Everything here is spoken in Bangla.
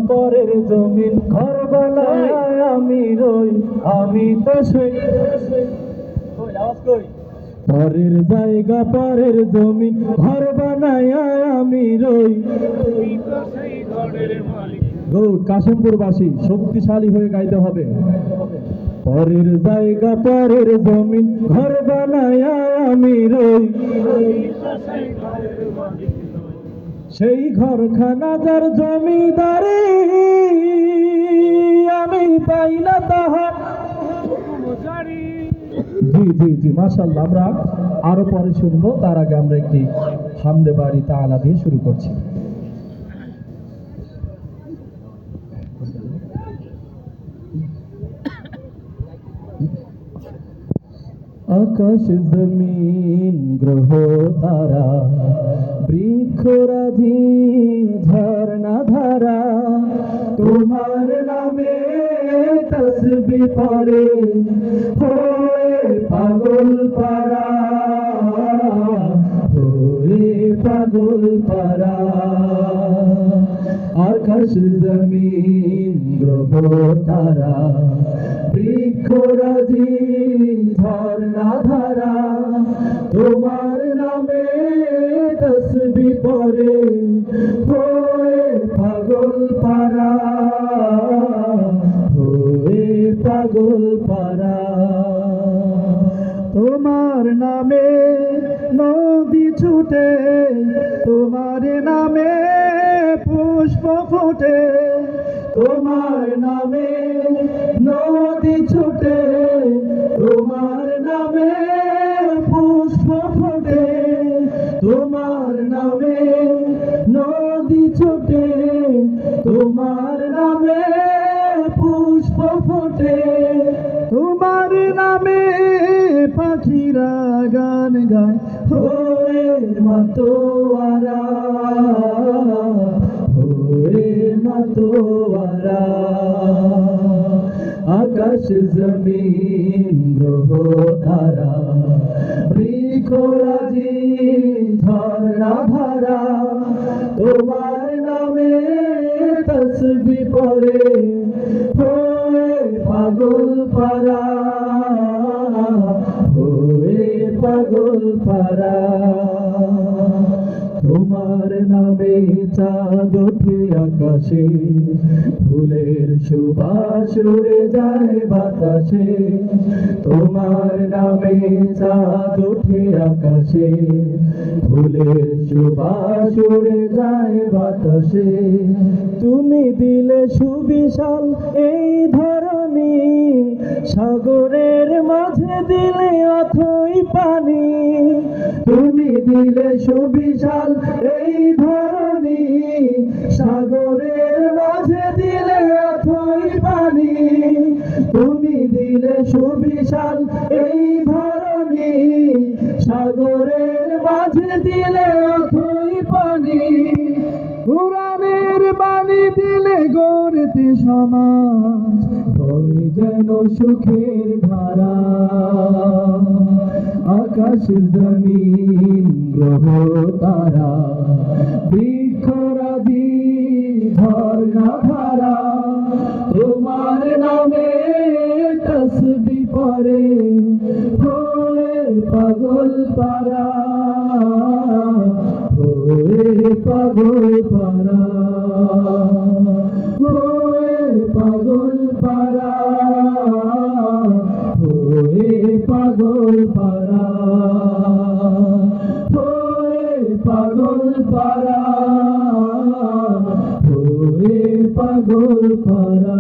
পরের জমিন ঘর বানায় আমি রই, আমি তো সেই পরের জায়গা পরের জমিন ঘর বানায় আমি রই। গৌড় কাশিমপুরবাসী শক্তিশালী হয়ে গাইতে হবে। পরের জায়গা পরের জমিন ঘর বানায় আমি রই, সেই ঘরখানা যার জমিদারি আমি পাই না তাহার। জি জি জি মাশাআল্লাহ। আমরা আরো পরে শুনবো, তার আগে আমরা একটি হামদে বাড়ি তাআলা দিয়ে শুরু করছি। আকাশ জমিন গ্রহ তারা বৃক্ষরাজি ঝর্ণা ধারা তোমার নামে তসবিহ পড়ে হয়ে পাগল পারা, হয়ে পাগল পারা। আকাশ জমিন গ্রহ তারা বৃক্ষরাজি ঝর্ণা ধারা তোমার নামে তসবিহ পড়ে হয়ে পাগল পারা, হয়ে পাগল পারা। তোমার নামে নদী ছুটে, তোমার নামে পুষ্প ফোটে, তোমার নামে নদী ছুটে, তোমার নামে পুষ্প ফোটে, তোমার নামে নদী ছুটে, তোমার নামে পুষ্প ফোটে, তোমার নামে পাখিরা গান গায় হয়ে মাতোয়ারা, হয়ে মাতোয়ারা। আকাশ জমিন গ্রহ তারা বৃক্ষরাজি ঝর্ণা ধারা তোমার নামে তসবিহ পড়ে হয়ে পাগল পারা, হয়ে পাগল পারা। তোমার নামে চাঁদ ওঠে আকাশে, ফুলের সুবাস উড়ে যায় বাতাসে, তোমার নামে চাঁদ ওঠে আকাশে, ফুলের সুবাস উড়ে যায় বাতাসে। তুমি দিলে সুবিশাল এই ধরনী, সাগরের মাঝে দিলে অথই পানি, তুমি দিলে সুবিশাল এই ধরনী, সাগরের মাঝে দিলে অথই পানি, তুমি দিলে সুবিশাল এই ধরনী, সাগরের মাঝে দিলে অথই পানি। কুরআনের বাণী দিলে গড়তে সমাজ, হয় যেন সুখের ধারা। আকাশ জমিন গ্রহ তারা বৃক্ষরাজি ঝর্ণা ধারা তোমার নামে তসবিহ পড়ে হয়ে পাগল পারা, হয়ে পাগল পারা, হয়ে পাগল পারা, হয়ে পাগল পারা, হয়ে পাগল পারা, হয়ে পাগল পারা।